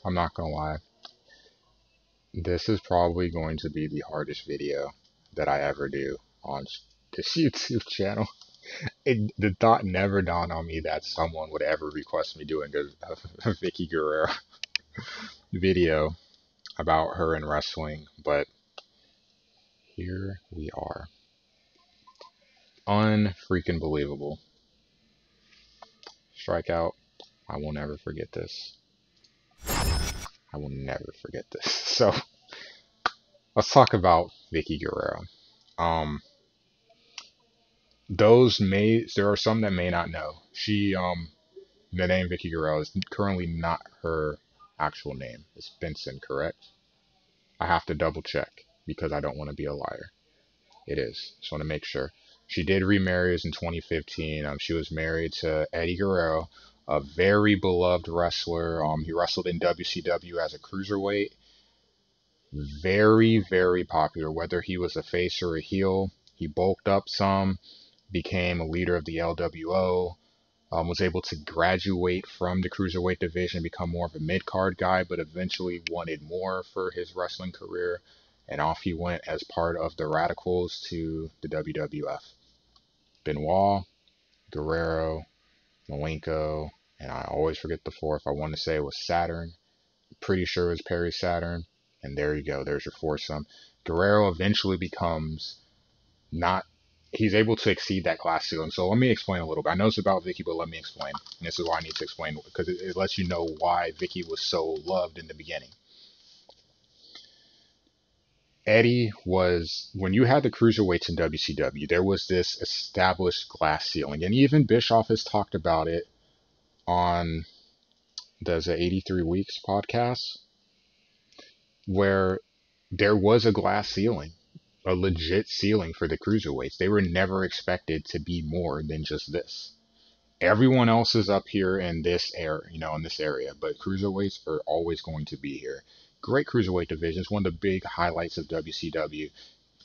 I'm not gonna lie. This is probably going to be the hardest video that I ever do on this YouTube channel. The thought never dawned on me that someone would ever request me doing a Vickie Guerrero video about her in wrestling, but here we are. Unfreaking believable. Strikeout. I will never forget this. I will never forget this. So let's talk about Vickie Guerrero. Um, there are some that may not know. The name Vickie Guerrero is currently not her actual name. It's Benson, correct? I have to double check because I don't want to be a liar. It is. Just want to make sure. She did remarry in 2015. She was married to Eddie Guerrero, a very beloved wrestler. He wrestled in WCW as a cruiserweight. Very, very popular. Whether he was a face or a heel, he bulked up some, became a leader of the LWO. Was able to graduate from the cruiserweight division, become more of a mid-card guy, but eventually wanted more for his wrestling career, and off he went as part of the Radicals to the WWF. Benoit, Guerrero, Malenko, and I always forget the fourth. I want to say it was Saturn. I'm pretty sure it was Perry Saturn, and there you go. There's your foursome. Guerrero eventually becomes not he's able to exceed that glass ceiling. So let me explain a little bit. I know it's about Vickie, but let me explain. And this is why I need to explain, because it lets you know why Vickie was so loved in the beginning. Eddie was, when you had the cruiserweights in WCW, there was this established glass ceiling. And even Bischoff has talked about it on the 83 Weeks podcast, where there was a glass ceiling, a legit ceiling for the cruiserweights. They were never expected to be more than just this. Everyone else is up here in this area, in this area, but cruiserweights are always going to be here. Great cruiserweight division. It's one of the big highlights of WCW.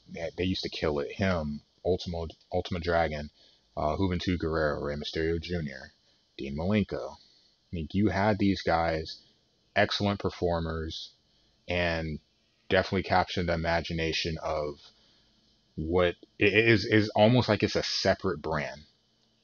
They used to kill it. Him, Ultimate Dragon, Juventud Guerrero, Rey Mysterio Jr., Dean Malenko. I mean, you had these guys, excellent performers, and definitely captured the imagination of what it is almost like it's a separate brand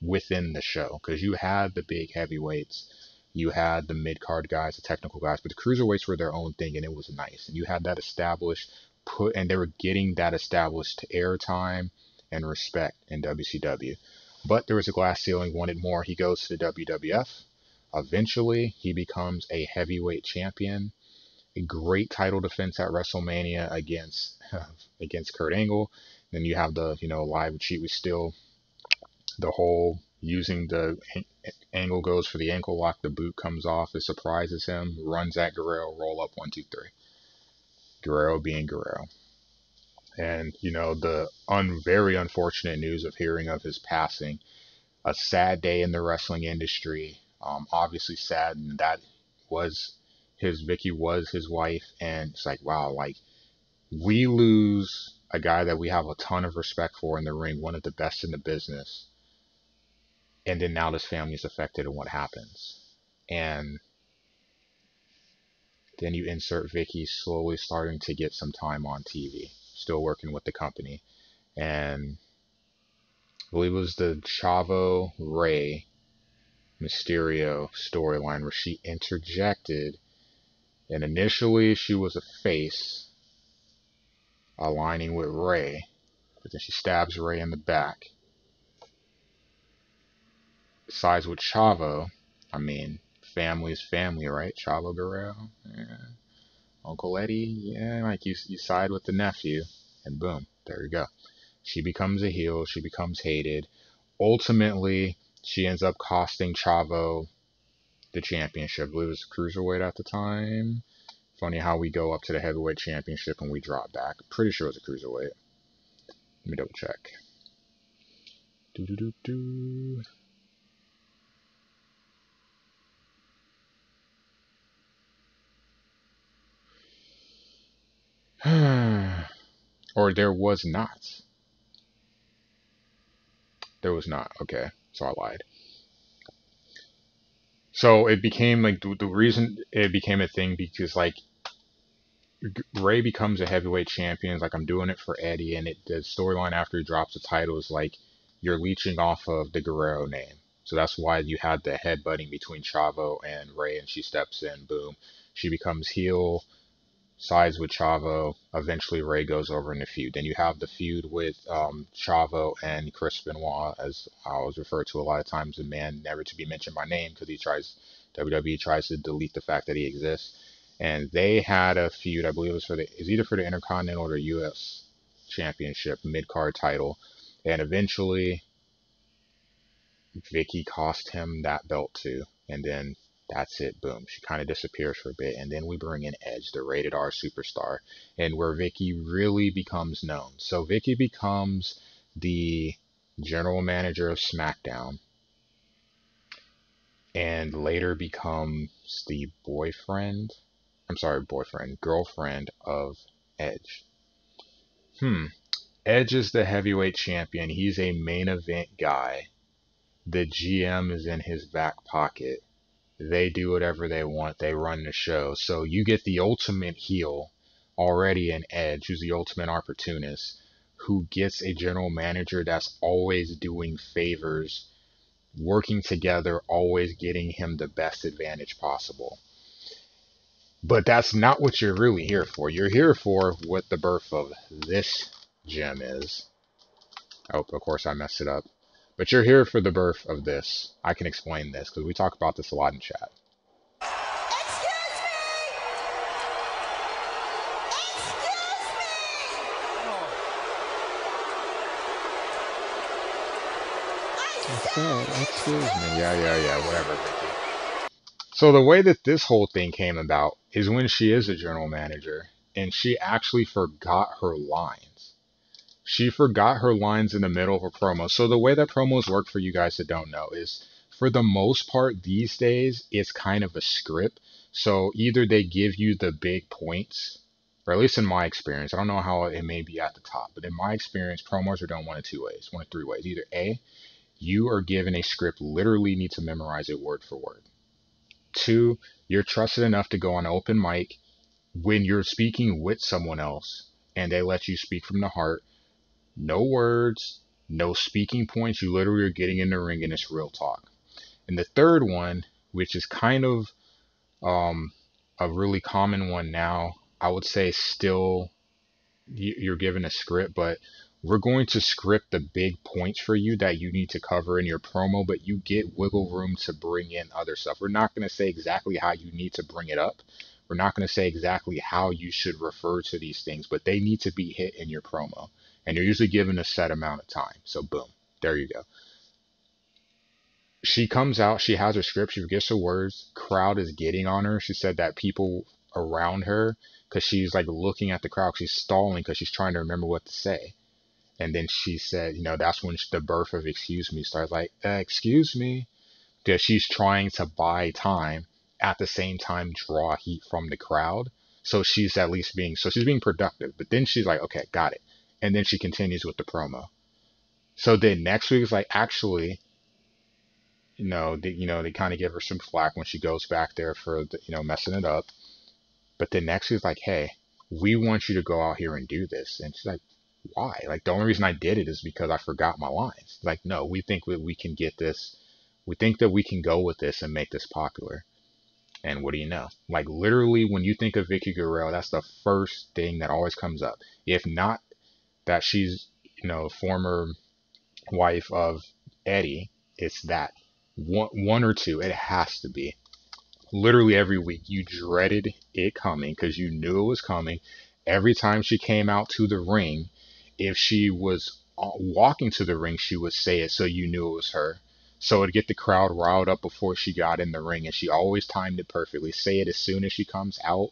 within the show, because you had the big heavyweights, you had the mid card guys, the technical guys, but the cruiserweights were their own thing, and it was nice. And you had that established, and they were getting that established airtime and respect in WCW. But there was a glass ceiling, wanted more. He goes to the WWF. Eventually, he becomes a heavyweight champion. A great title defense at WrestleMania against Kurt Angle. Then you have the live cheat. We still the whole using the Angle goes for the ankle lock, the boot comes off, it surprises him, runs at Guerrero, roll up 1, 2, 3. Guerrero being Guerrero. And the very unfortunate news of hearing of his passing, a sad day in the wrestling industry. Obviously sad, and that was Vickie was his wife, and it's like, wow, like we lose a guy that we have a ton of respect for in the ring, one of the best in the business. And then now this family is affected, and what happens? And then you insert Vickie slowly starting to get some time on TV, still working with the company. And I believe it was the Chavo Rey Mysterio storyline where she interjected, and initially she was a face aligning with Rey, but then she stabs Rey in the back. Sides with Chavo, I mean, family is family, right? Chavo Guerrero, yeah. Uncle Eddie, yeah, like you side with the nephew, and boom, there you go. She becomes a heel, she becomes hated. Ultimately, she ends up costing Chavo the championship. I believe it was cruiserweight at the time. Funny how we go up to the heavyweight championship and we drop back. Pretty sure it was a cruiserweight. Let me double check. Do. Or there was not. There was not. Okay, so I lied. So it became like the reason it became a thing because like Ray becomes a heavyweight champion. Like I'm doing it for Eddie, and the storyline after he drops the title is like you're leeching off of the Guerrero name. So that's why you had the headbutting between Chavo and Ray, and she steps in, boom, she becomes heel, sides with Chavo. Eventually, Ray goes over in the feud. Then you have the feud with Chavo and Chris Benoit, as I was referred to a lot of times, the man never to be mentioned by name because WWE tries to delete the fact that he exists. And they had a feud, I believe it was either for the Intercontinental or the U.S. Championship mid card title, and eventually Vickie cost him that belt too. And then that's it. Boom. She kind of disappears for a bit. And then we bring in Edge, the rated R superstar, and where Vickie really becomes known. So Vickie becomes the general manager of SmackDown and later becomes the girlfriend of Edge. Hmm. Edge is the heavyweight champion. He's a main event guy. The GM is in his back pocket. They do whatever they want. They run the show. So you get the ultimate heel already in Edge, who's the ultimate opportunist, who gets a general manager that's always doing favors, working together, always getting him the best advantage possible. But that's not what you're really here for. You're here for what the birth of this gem is. Oh, of course I messed it up. But you're here for the birth of this. I can explain this because we talk about this a lot in chat. Excuse me! Excuse Excuse me. Yeah, whatever, Vickie. So the way that this whole thing came about is when she is a general manager and she actually forgot her lines. She forgot her lines in the middle of a promo. So the way that promos work for you guys that don't know is for the most part these days it's kind of a script. So either they give you the big points, or at least in my experience, I don't know how it may be at the top, but in my experience, promos are done one of two ways, one of three ways. Either A, you are given a script, literally need to memorize it word for word. Two, you're trusted enough to go on an open mic when you're speaking with someone else and they let you speak from the heart. No words, no speaking points. You literally are getting in the ring and it's real talk. And the third one, which is kind of um, a really common one now, I would say still you're given a script, but we're going to script the big points for you that you need to cover in your promo, but you get wiggle room to bring in other stuff. We're not going to say exactly how you need to bring it up. We're not going to say exactly how you should refer to these things, but they need to be hit in your promo. And you're usually given a set amount of time. So boom, there you go. She comes out, she has her script, she gets her words, crowd is getting on her. She said that people around her, because she's like looking at the crowd, she's stalling because she's trying to remember what to say. And then she said, that's when the birth of excuse me starts, like, excuse me, because she's trying to buy time, at the same time draw heat from the crowd. So she's at least she's being productive. But then she's like, okay, got it. And then she continues with the promo. So then next week is like, actually, they kind of give her some flack when she goes back there for messing it up. But then next week's like, hey, we want you to go out here and do this. And she's like, why? Like, the only reason I did it is because I forgot my lines. Like, no, we think that we can get this. We think that we can go with this and make this popular. And what do you know? Like, literally, when you think of Vickie Guerrero, that's the first thing that always comes up. If not that she's, former wife of Eddie, it's that. One or two. It has to be. Literally every week, you dreaded it coming because you knew it was coming. Every time she came out to the ring, if she was walking to the ring, she would say it so you knew it was her. So it'd get the crowd riled up before she got in the ring, and she always timed it perfectly. Say it as soon as she comes out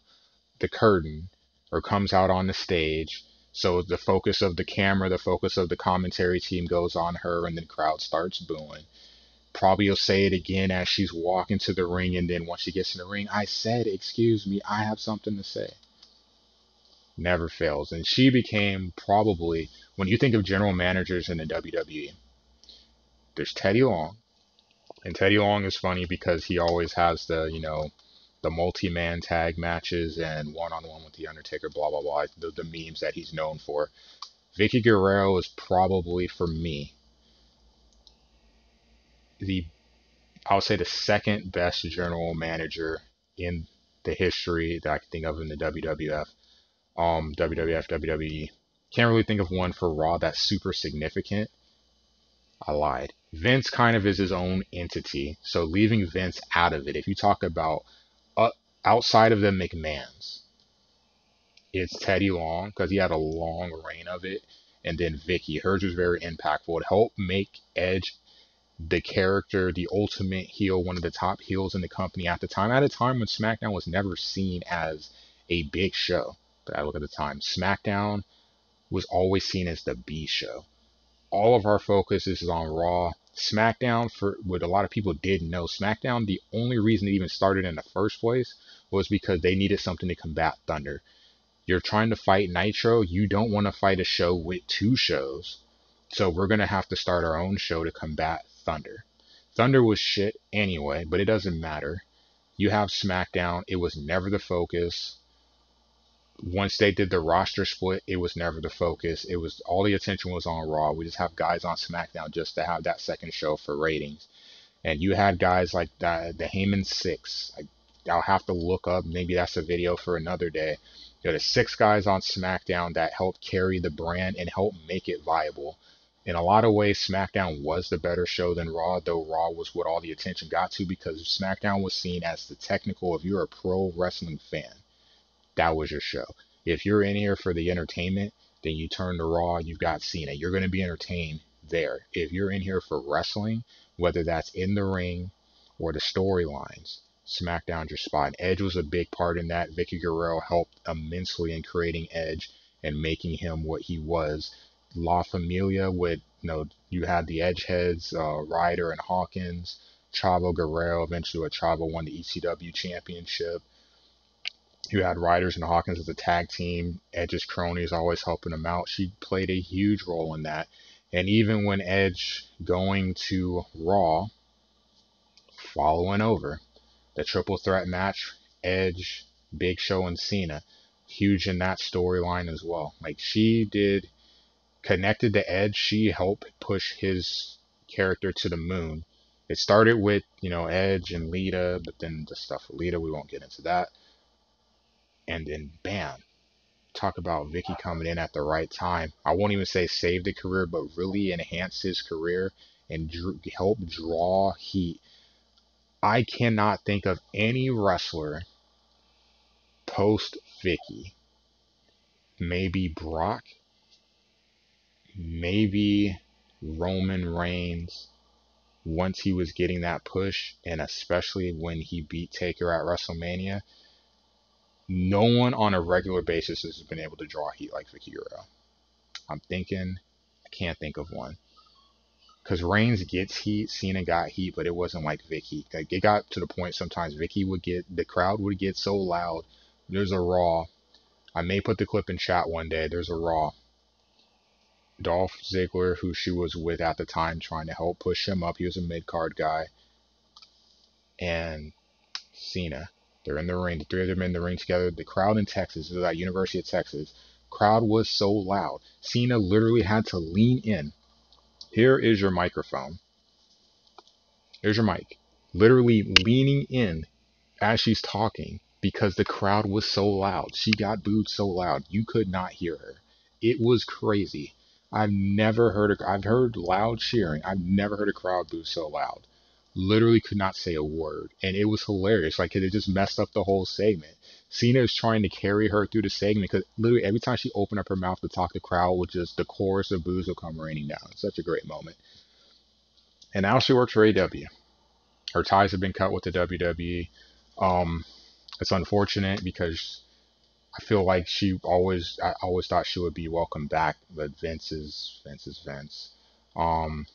the curtain or comes out on the stage. So the focus of the camera, the focus of the commentary team goes on her, and the crowd starts booing. Probably you'll say it again as she's walking to the ring, and then once she gets in the ring, I said, excuse me, I have something to say. Never fails. And she became probably, when you think of general managers in the WWE, there's Teddy Long, And Teddy Long is funny because he always has the multi-man tag matches and one-on-one with the Undertaker, blah blah blah, the memes that he's known for. Vickie Guerrero is probably for me the I would say the second best general manager in the history that I can think of in the WWF. WWF, WWE. Can't really think of one for Raw that's super significant. I lied. Vince kind of is his own entity, so leaving Vince out of it. If you talk about uh, outside of the McMahons, it's Teddy Long because he had a long reign of it, and then Vickie. Hers was very impactful. It helped make Edge the character, the ultimate heel, one of the top heels in the company at the time. At a time when SmackDown was never seen as a big show. But I look at the time, SmackDown was always seen as the B show. All of our focus is on Raw. SmackDown, for what a lot of people didn't know, SmackDown, the only reason it even started in the first place was because they needed something to combat Thunder. You're trying to fight Nitro, you don't want to fight a show with two shows. So we're going to have to start our own show to combat Thunder. Thunder was shit anyway, but it doesn't matter. You have SmackDown, it was never the focus. Once they did the roster split, it was never the focus. It was all the attention was on Raw. We just have guys on SmackDown just to have that second show for ratings. And you had guys like the Heyman Six. I'll have to look up. Maybe that's a video for another day. There are six guys on SmackDown that helped carry the brand and help make it viable. In a lot of ways, SmackDown was the better show than Raw, though Raw was what all the attention got to because SmackDown was seen as the technical. If you're a pro wrestling fan, that was your show. If you're in here for the entertainment, then you turn to Raw, you've got Cena. You're going to be entertained there. If you're in here for wrestling, whether that's in the ring or the storylines, SmackDown's your spot. Edge was a big part in that. Vickie Guerrero helped immensely in creating Edge and making him what he was. La Familia with, you had the Edge heads, Ryder and Hawkins, Chavo Guerrero, eventually what Chavo won the ECW championship. You had Riders and Hawkins as a tag team. Edge's cronies always helping him out. She played a huge role in that. And even when Edge going to Raw, following over the triple threat match, Edge, Big Show, and Cena, huge in that storyline as well. Like she did, connected to Edge, she helped push his character to the moon. It started with, Edge and Lita, but then the stuff with Lita, we won't get into that. And then bam, talk about Vickie coming in at the right time. I won't even say save the career, but really enhance his career and help draw heat. I cannot think of any wrestler post Vickie. Maybe Brock, maybe Roman Reigns once he was getting that push, and especially when he beat Taker at WrestleMania. No one on a regular basis has been able to draw heat like Vickie Guerrero. I'm thinking, I can't think of one. Because Reigns gets heat, Cena got heat, but it wasn't like Vickie. Like it got to the point sometimes the crowd would get so loud. There's a Raw. I may put the clip in chat one day. There's a Raw. Dolph Ziggler, who she was with at the time, trying to help push him up. He was a mid-card guy. And Cena. They're in the ring. The three of them in the ring together. The crowd in Texas, this is at University of Texas. Crowd was so loud. Cena literally had to lean in. Here is your microphone. Here's your mic. Literally leaning in as she's talking because the crowd was so loud. She got booed so loud. You could not hear her. It was crazy. I've heard loud cheering. I've never heard a crowd boo so loud. Literally could not say a word. And it was hilarious. Like, it just messed up the whole segment. Cena is trying to carry her through the segment because literally every time she opened up her mouth to talk, the crowd would just, the chorus of boos will come raining down. It's such a great moment. And now she works for AW. Her ties have been cut with the WWE. It's unfortunate because I feel like I always thought she would be welcome back, but Vince is Vince. Um,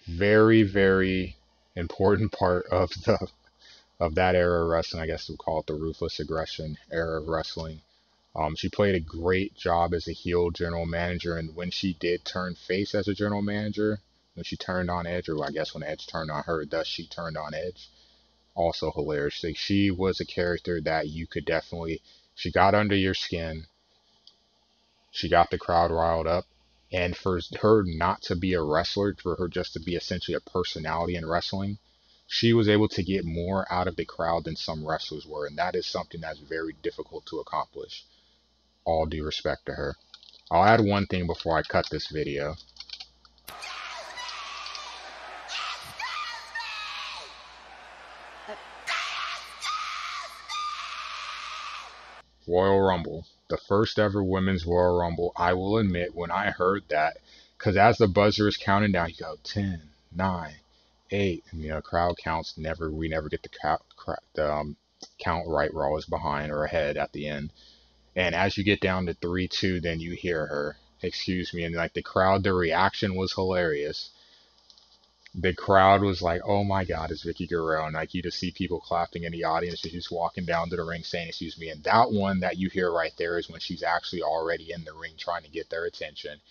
Very, very important part of that era of wrestling. I guess we'll call it the ruthless aggression era of wrestling. She played a great job as a heel general manager, and when she did turn face as a general manager, when she turned on Edge, or I guess when Edge turned on her, thus she turned on Edge. Also hilarious. Like, she was a character that you could definitely, she got under your skin. She got the crowd riled up. And for her not to be a wrestler, for her just to be essentially a personality in wrestling, she was able to get more out of the crowd than some wrestlers were. And that is something that's very difficult to accomplish. All due respect to her. I'll add one thing before I cut this video. Royal Rumble, the first ever women's Royal Rumble. I will admit, when I heard that, because as the buzzer is counting down, you go 10, 9, 8, and crowd counts. We never get the count right. We're always behind or ahead at the end. And as you get down to 3, 2, then you hear her, excuse me, and like the crowd, the reaction was hilarious. The crowd was like, "Oh my God, it's Vickie Guerrero!" And like you just see people clapping in the audience. She's just walking down to the ring saying, "Excuse me." And that one that you hear right there is when she's actually already in the ring trying to get their attention.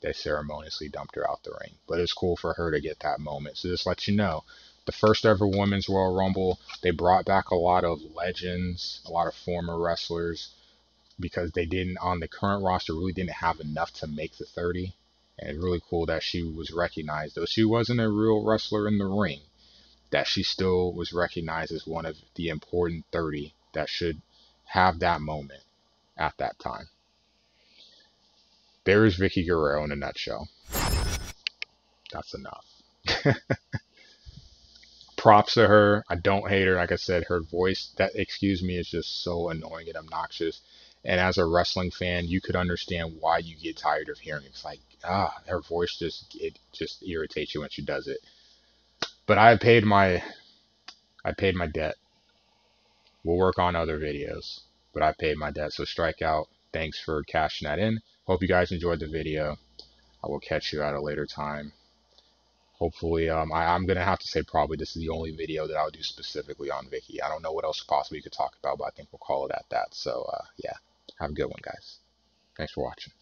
They ceremoniously dumped her out the ring. But it's cool for her to get that moment. So just let you know, the first ever women's Royal Rumble, they brought back a lot of legends, a lot of former wrestlers, because they didn't, on the current roster, really didn't have enough to make the 30. And it's really cool that she was recognized, though she wasn't a real wrestler in the ring, that she still was recognized as one of the important 30 that should have that moment at that time. There is Vickie Guerrero in a nutshell. That's enough. Props to her. I don't hate her. Like I said, her voice, that excuse me, is just so annoying and obnoxious. And as a wrestling fan, you could understand why you get tired of hearing it. It's like, her voice just irritates you when she does it. But I paid my debt. We'll work on other videos, but I paid my debt. So Strikeout, thanks for cashing that in. Hope you guys enjoyed the video. I will catch you at a later time. Hopefully, I'm going to have to say probably this is the only video that I'll do specifically on Vickie. I don't know what else possibly you could talk about, but I think we'll call it at that. So, yeah, have a good one, guys. Thanks for watching.